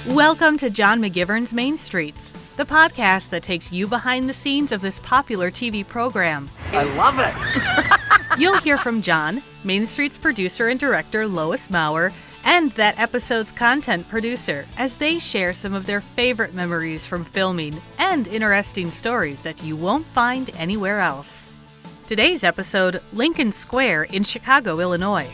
Welcome to John McGivern's Main Streets, the podcast that takes you behind the scenes of this popular TV program. I love it! You'll hear from John, Main Streets producer and director Lois Maurer, and that episode's content producer as they share some of their favorite memories from filming and interesting stories that you won't find anywhere else. Today's episode, Lincoln Square in Chicago, Illinois.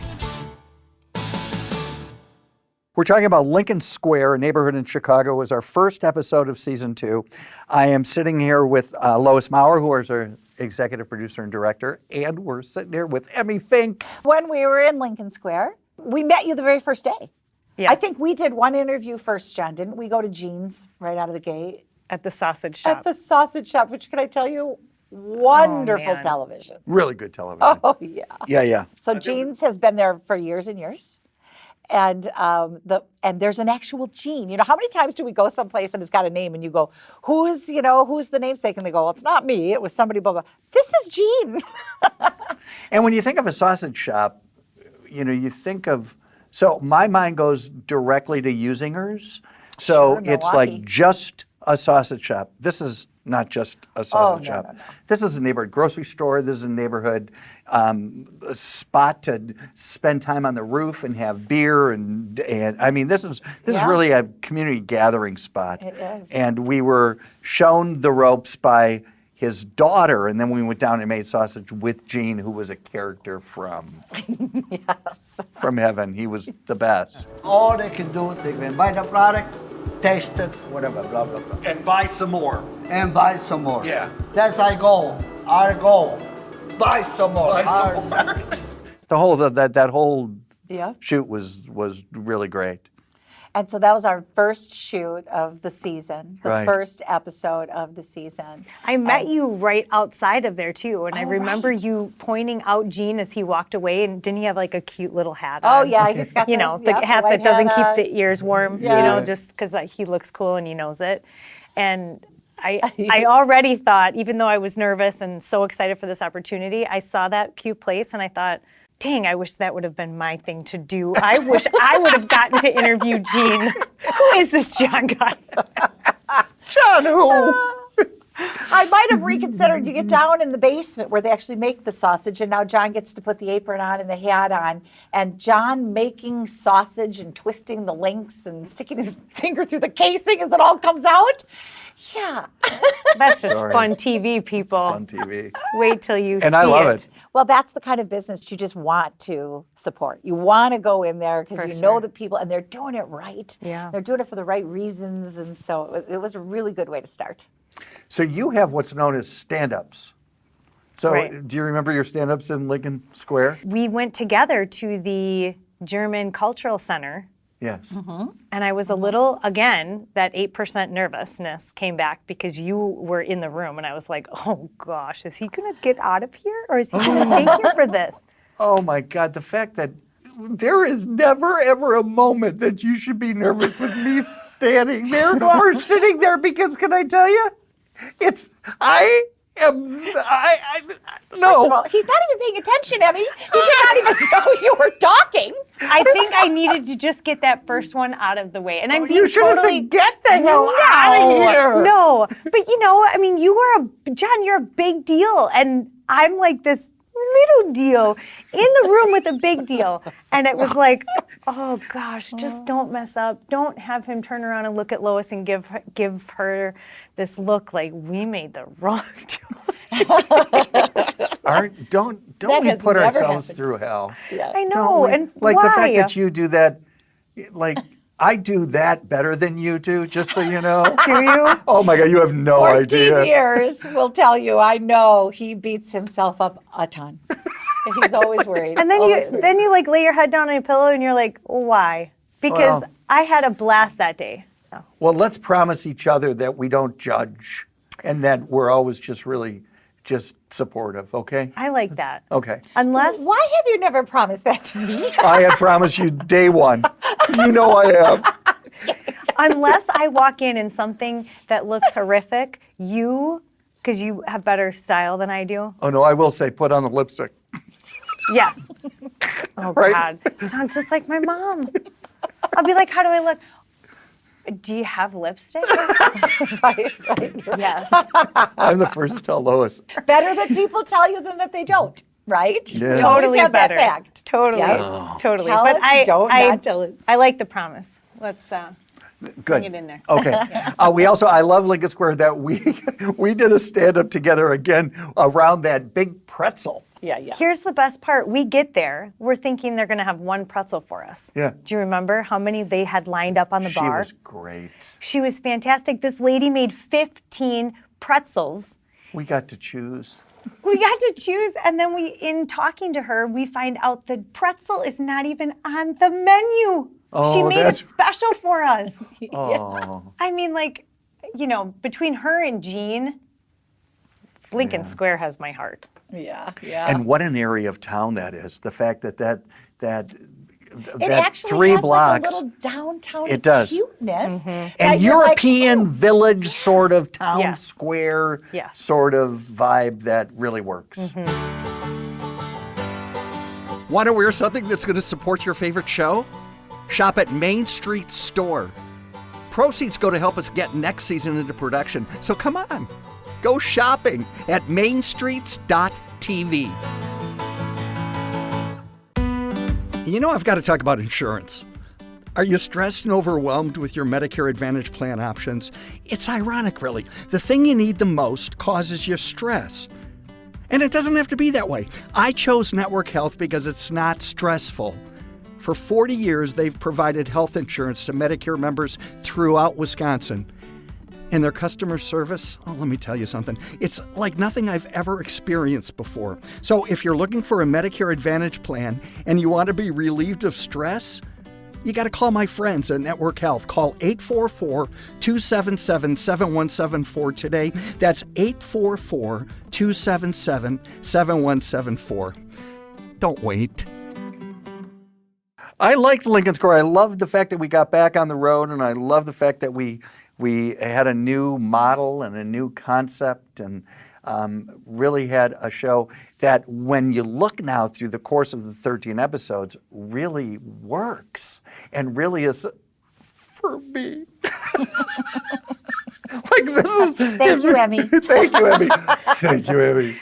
We're talking about Lincoln Square, a neighborhood in Chicago. It was our first episode of season 2. I am sitting here with Lois Maurer, who is our executive producer and director, and we're sitting here with Emmy Fink. When we were in Lincoln Square, we met you the very first day. Yes. I think we did one interview first, John, didn't we? Go to Jean's right out of the gate. At the sausage shop. At the sausage shop, which can I tell you, wonderful man. television. Really good television. Oh, yeah. Yeah. So Jean's has been there for years and years. And there's an actual Jean. You know, how many times do we go someplace and it's got a name and you go, who's the namesake? And they go, well, it's not me. It was somebody, blah, blah. This is Jean. And when you think of a sausage shop, you know, you think of, so my mind goes directly to Usingers. So Sure, it's Milwaukee. like just a sausage shop. This is not just a sausage shop. No. This is a neighborhood grocery store. This is a neighborhood a spot to spend time on the roof and have beer and I mean this is really a community gathering spot. It is. And we were shown the ropes by his daughter, and then we went down and made sausage with Gene, who was a character from from heaven. He was the best. All they can do, they can buy the product, taste it, whatever, blah, blah, blah. And buy some more. And buy some more. Yeah. That's our goal. Our goal. Buy some more. Buy some more. The whole that whole Yeah. shoot was really great. And so that was our first shoot of the season, the Right. first episode of the season. I met you right outside of there too, and I remember you pointing out Gene as he walked away, and didn't he have like a cute little hat on? Oh, yeah, he's got the hat white that doesn't hat keep on. the ears warm, Yeah. just because he looks cool and he knows it. And I already thought, even though I was nervous and so excited for this opportunity, I saw that cute place and I thought, dang, I wish that would have been my thing to do. I wish I would have gotten to interview Gene. Who is this John guy? John who? I might have reconsidered. You get down in the basement where they actually make the sausage, and now John gets to put the apron on and the hat on, and John making sausage and twisting the links and sticking his finger through the casing as it all comes out. Yeah. That's just Sorry. fun TV, people. On TV. Wait till you see it. And I love it. Well, that's the kind of business you just want to support. You want to go in there because For you know sure. the people, and they're doing it right. Yeah. They're doing it for the right reasons, and so it was a really good way to start. So you have what's known as stand-ups. So Right. do you remember your stand-ups in Lincoln Square? We went together to the German Cultural Center, Yes. and I was a little, again, that 8% nervousness came back because you were in the room, and I was like, oh gosh, is he going to get out of here, or is he going to stay here for this? Oh my God, the fact that there is never ever a moment that you should be nervous with me standing there or sitting there, because can I tell you, no. First of all, he's not even paying attention, Emmy. He did not even know you were talking. I think I needed to just get that first one out of the way, and I'm being You should have totally... said, get the hell out of here. No, but I mean, John, you're a big deal, and I'm like this little deal in the room with a big deal. And it was like, oh gosh, just don't mess up. Don't have him turn around and look at Lois and give her this look like we made the wrong choice. Don't That we has put never ourselves happened. through hell? Yeah. I Don't know, we? and like why? the fact that you do that, like I do that better than you do, just so you know. Do you? Oh my God, you have no 14 idea. years will tell you. I know he beats himself up a ton. He's always worried. And then you like lay your head down on a pillow and you're like, why? Because Well- I had a blast that day. Well, let's promise each other that we don't judge and that we're always just really just supportive, okay? I like that. Okay. Unless Why have you never promised that to me? I have promised you day one. You know I have. Unless I walk in and something that looks horrific, because you have better style than I do. Oh no, I will say put on the lipstick. Yes. Oh Right? God, you sound just like my mom. I'll be like, how do I look? Do you have lipstick? right. Yes. I'm the first to tell Lois. Better that people tell you than that they don't, right? Yeah. We always Totally have better. that fact. Totally. Yeah. Totally. Tell but us, I don't not tell us. I like the promise. Let's Good. bring it in there. Okay. I love Lincoln Square that we did a stand-up together again around that big pretzel. Yeah. Here's the best part. We get there. We're thinking they're going to have one pretzel for us. Yeah. Do you remember how many they had lined up on the bar? She was great. She was fantastic. This lady made 15 pretzels. We got to choose. We got to choose, and then in talking to her, we find out the pretzel is not even on the menu. Oh, she made it that's- special for us. Oh. I mean, between her and Jean, Lincoln Square has my heart. Yeah. And what an area of town that is. The fact that It actually 3 has blocks. like a little downtown It does. cuteness. And European village sort of town Yes. square Yes. sort of vibe that really works. Want to wear something that's going to support your favorite show? Shop at Main Street Store. Proceeds go to help us get next season into production. So come on, go shopping at mainstreets.tv. You know, I've got to talk about insurance. Are you stressed and overwhelmed with your Medicare Advantage plan options? It's ironic, really. The thing you need the most causes you stress. And it doesn't have to be that way. I chose Network Health because it's not stressful. For 40 years, they've provided health insurance to Medicare members throughout Wisconsin. And their customer service, let me tell you something. It's like nothing I've ever experienced before. So if you're looking for a Medicare Advantage plan and you want to be relieved of stress, you got to call my friends at Network Health. Call 844-277-7174 today. That's 844-277-7174. Don't wait. I liked Lincoln Square. I loved the fact that we got back on the road, and I love the fact that we had a new model and a new concept, and really had a show that, when you look now through the course of the 13 episodes, really works and really is for me. Like, this is. Thank you, Emmy. Thank you, Emmy. Thank you, Emmy.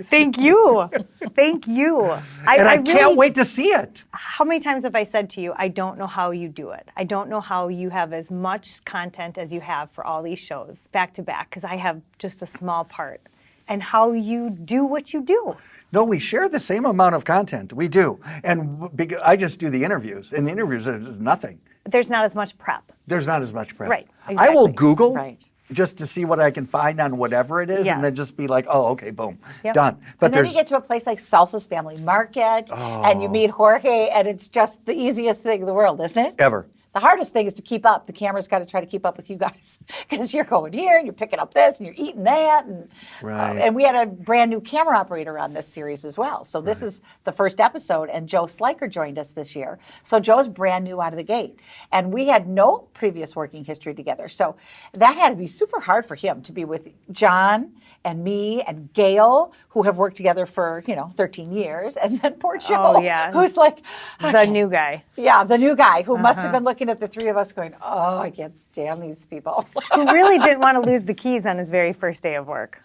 Thank you. Thank you. And I really can't wait to see it. How many times have I said to you, I don't know how you do it. I don't know how you have as much content as you have for all these shows back to back, because I have just a small part. And how you do what you do. No, we share the same amount of content. We do. And I just do the interviews. And the interviews, there's nothing. There's not as much prep. There's not as much prep. Right, I will exactly. Google Right. just to see what I can find on whatever it is, Yes. and then just be like, oh, okay, boom, Yep. done. But And then there's you get to a place like Salsa's Family Market, and you meet Jorge, and it's just the easiest thing in the world, isn't it? ever. The hardest thing is to keep up. The camera's got to try to keep up with you guys, because you're going here and you're picking up this and you're eating that, and Right. and we had a brand new camera operator on this series as well. So this is the first episode, and Joe Sliker joined us this year. So Joe's brand new out of the gate, and we had no previous working history together. So that had to be super hard for him to be with John and me and Gail, who have worked together for 13 years, and then poor Joe, Oh, yeah. who's like The new guy. Yeah, the new guy who must have been looking at the three of us going, oh, I can't stand these people. Who really didn't want to lose the keys on his very first day of work.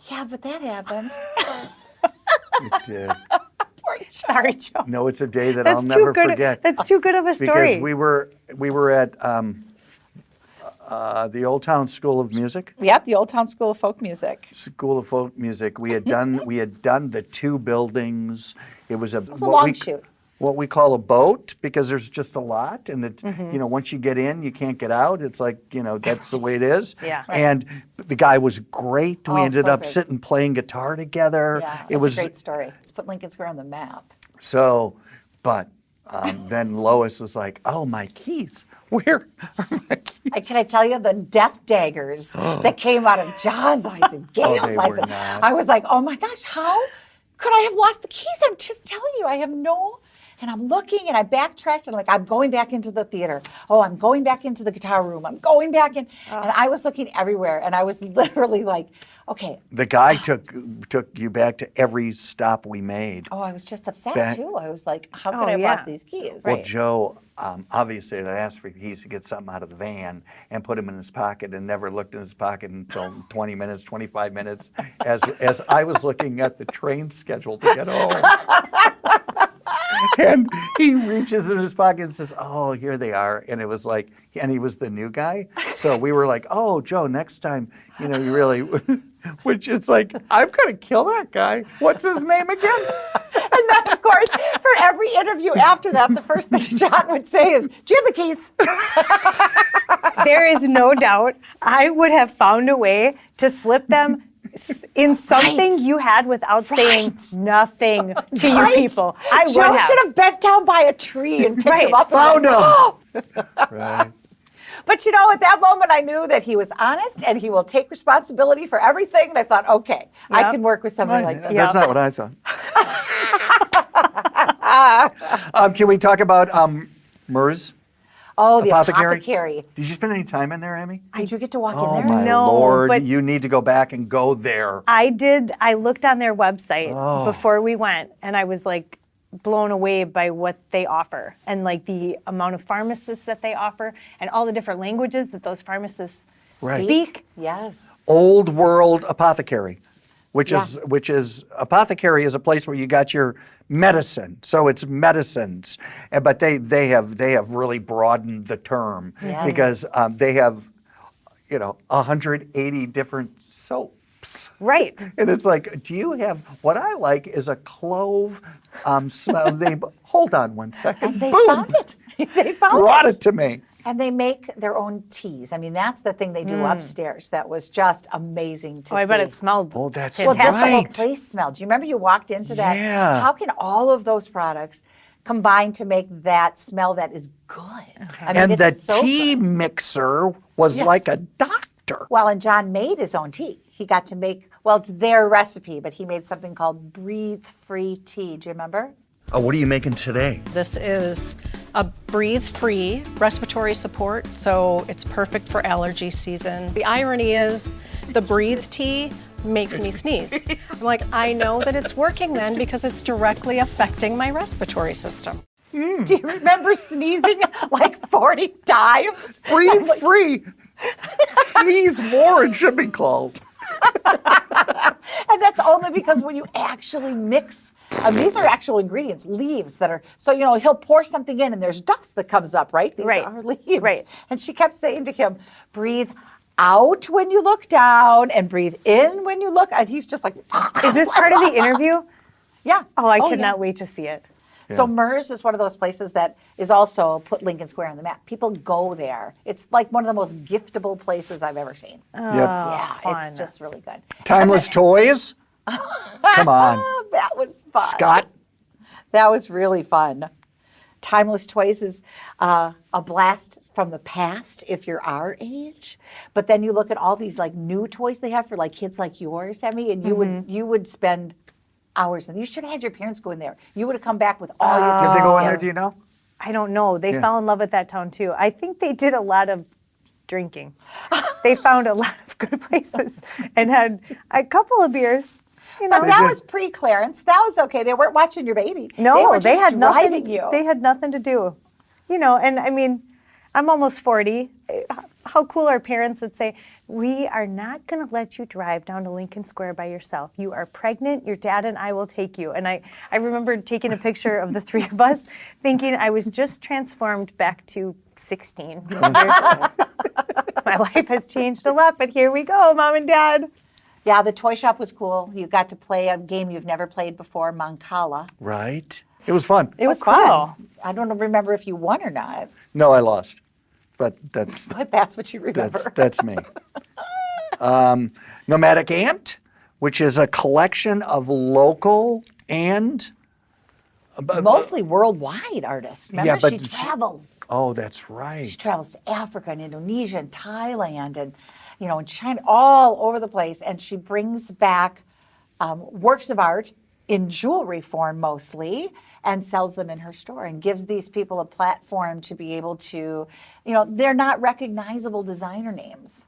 Yeah, but that happened. It did. Sorry, Joe. No, it's a day that I'll That's never too good. forget. That's too good of a story. Because we were at the Old Town School of Music. Yep, the Old Town School of Folk Music. School of Folk Music. We had done the 2 buildings. It was a long shoot. What we call a boat, because there's just a lot, and it once you get in, you can't get out. It's like that's the way it is. Yeah. And the guy was great. We Oh, ended so up great. sitting playing guitar together. Yeah, it it's was a great story. Let's put Lincoln Square on the map. so, but then Lois was like, "Oh, my keys! Where are my keys?" Can I tell you the death daggers that came out of John's eyes and Gail's they eyes? were And not. I was like, oh my gosh, how could I have lost the keys? I'm just telling you, I have no. And I'm looking, and I backtracked, and I'm going back into the theater. Oh, I'm going back into the guitar room. I'm going back in. And I was looking everywhere, and I was literally like, okay. The guy took you back to every stop we made. Oh, I was just upset Back- too. I was like, how could Oh, I have yeah. lost these keys? Well, Joe, obviously I asked for keys to get something out of the van and put them in his pocket and never looked in his pocket until 20 minutes, 25 minutes as I was looking at the train schedule to get home. And he reaches in his pocket and says, "Oh, here they are." And it was like, and he was the new guy. So we were like, "Oh, Joe, next time, you really," which is like, I'm going to kill that guy. What's his name again? And then, of course, for every interview after that, the first thing John would say is, "Do you have the keys?" There is no doubt I would have found a way to slip them in something you had without saying nothing to you people. I would Joe have. should have bent down by a tree and picked him up. Found him. Right. But at that moment, I knew that he was honest and he will take responsibility for everything. And I thought, okay, I Yep. can work with somebody like that. That's not what I thought. Can we talk about MERS? Oh, the Apothecary? apothecary. Did you spend any time in there, Amy? Did you get to walk Oh in there? my No, Lord! but- You need to go back and go there. I did. I looked on their website Oh. before we went, and I was like blown away by what they offer and like the amount of pharmacists that they offer and all the different languages that those pharmacists Right. speak. Yes. Old World Apothecary, which is apothecary is a place where you got your medicine. So it's medicines, but they have really broadened the term Yes. because they have 180 different soaps. Right. And it's like, do you have, what I like is a clove smell. Hold on one second. They Boom. found it. They found Brought it. it to me. And they make their own teas. I mean, that's the thing they do upstairs. That was just amazing to see. Oh, I bet it smelled. Oh, that's Well, just the whole right. place smelled. Do you remember you walked into that? Yeah. How can all of those products combine to make that smell that is good? I mean, And the it's so tea good. mixer was Yes. like a doctor. Well, and John made his own tea. He got to make, well, it's their recipe, but he made something called breathe-free tea. Do you remember? Oh, what are you making today? This is a breathe-free respiratory support, so it's perfect for allergy season. The irony is the breathe tea makes me sneeze. I'm like, I know that it's working then because it's directly affecting my respiratory system. Do you remember sneezing like 40 times? Breathe free. Sneeze more, it should be called. And that's only because when you actually mix, these are actual ingredients, leaves that are, so, he'll pour something in and there's dust that comes up, right? These Right. are leaves. Right. And she kept saying to him, breathe out when you look down and breathe in when you look. And he's just like, Is this part of the interview? yeah. Oh, I yeah. cannot wait to see it. So MERS is one of those places that is also put Lincoln Square on the map. People go there. It's like one of the most giftable places I've ever seen. Yep. Yeah, fun. it's just really good. Timeless toys? Come on. Oh, that was fun. Scott? That was really fun. Timeless Toys is a blast from the past if you're our age. But then you look at all these like new toys they have for like kids like yours, Emmy, and you would spend hours. And you should have had your parents go in there. You would have come back with all your Does it go in there, gifts. do you know? I don't know. They fell in love with that town too. I think they did a lot of drinking. They found a lot of good places and had a couple of beers. But that was pre-clearance. That was okay. They weren't watching your baby. No, they had nothing. driving you. They had nothing to do. And I mean, I'm almost 40. How cool are parents that say, we are not going to let you drive down to Lincoln Square by yourself. You are pregnant. Your dad and I will take you. And I remember taking a picture of the three of us thinking I was just transformed back to 16 years old. My life has changed a lot, but here we go, Mom and Dad. Yeah, the toy shop was cool. You got to play a game you've never played before, Mancala. Right. It was fun. It was cool. fun. I don't remember if you won or not, No, I lost. But that's but that's what you remember. that's me. Nomadic Ant, which is a collection of local and Mostly worldwide artists. Remember, Yeah, but she travels. oh, that's right. She travels to Africa and Indonesia and Thailand and, and China, all over the place. And she brings back works of art in jewelry form mostly and sells them in her store and gives these people a platform to be able to, they're not recognizable designer names.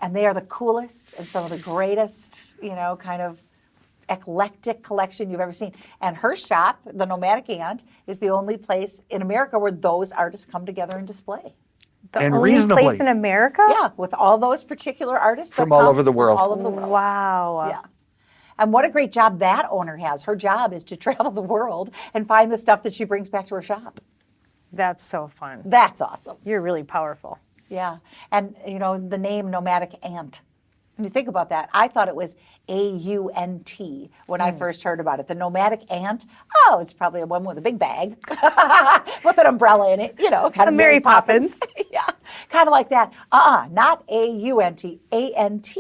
And they are the coolest and some of the greatest, kind of eclectic collection you've ever seen. And her shop, the Nomadic Ant, is the only place in America where those artists come together and display. The And only reasonably. place in America? Yeah, with all those particular artists that From all come over the world. From all over the world. Wow. Yeah. And what a great job that owner has. Her job is to travel the world and find the stuff that she brings back to her shop. That's so fun. That's awesome. You're really powerful. Yeah. And, the name Nomadic Ant. When you think about that, I thought it was AUNT when I first heard about it. The Nomadic Ant, it's probably a one with a big bag with an umbrella in it, kind of Mary Poppins. Yeah, kind of like that. Not AUNT, ANT.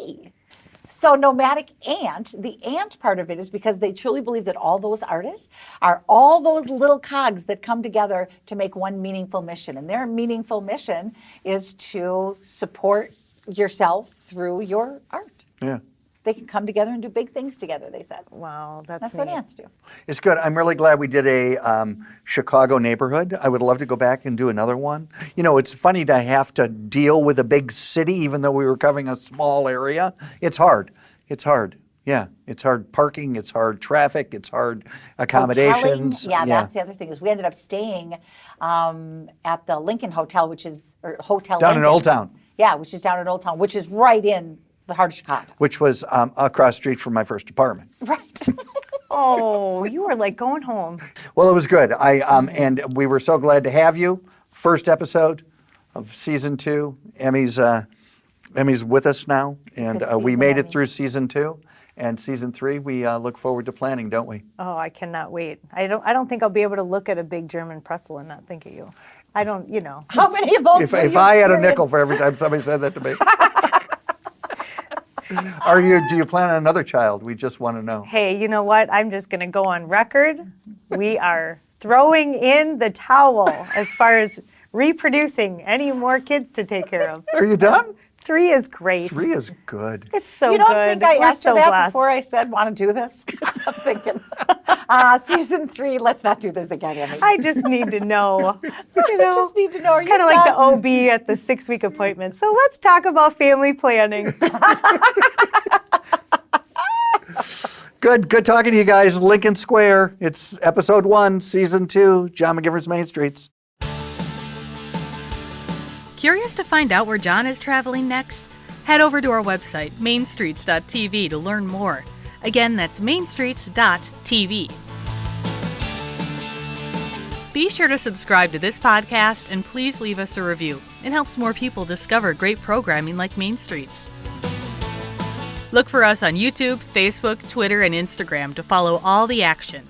So Nomadic Ant, the ant part of it is because they truly believe that all those artists are all those little cogs that come together to make one meaningful mission. And their meaningful mission is to support yourself through your art. Yeah. They can come together and do big things together, they said. Wow, that's what neat. ants do. It's good. I'm really glad we did a Chicago neighborhood. I would love to go back and do another one. It's funny to have to deal with a big city, even though we were covering a small area. It's hard. It's hard. Yeah, it's hard parking. It's hard traffic. It's hard accommodations. Hoteling, that's the other thing is we ended up staying at the Lincoln Hotel, Hotel Down Lincoln. in Old Town. Yeah, which is down in Old Town, which is right in the heart of Chicago. Which was across the street from my first apartment. Right. Oh, you were like going home. Well, it was good. And we were so glad to have you. First episode of season 2. Emmy's with us now, and we season, made it Emmy. through season 2. And season 3, we look forward to planning, don't we? Oh, I cannot wait. I don't think I'll be able to look at a big German pretzel and not think of you. I don't, How many of those If will I you had a experience? nickel for every time somebody said that to me. Do you plan on another child? We just want to know. Hey, you know what? I'm just going to go on record. We are throwing in the towel as far as reproducing any more kids to take care of. Are you done? 3 is great. 3 is good. It's so You don't good. think I We're asked so her that blessed. before I said want to do this? Because I'm thinking, season 3, let's not do this again, Emmy. I just need to know. I just need to know. Are It's you kind of like the done? OB at the 6-week appointment. So let's talk about family planning. Good talking to you guys. Lincoln Square. It's episode 1, season 2, John McGivern's Main Streets. Curious to find out where John is traveling next? Head over to our website, mainstreets.tv, to learn more. Again, that's mainstreets.tv. Be sure to subscribe to this podcast and please leave us a review. It helps more people discover great programming like Main Streets. Look for us on YouTube, Facebook, Twitter, and Instagram to follow all the action.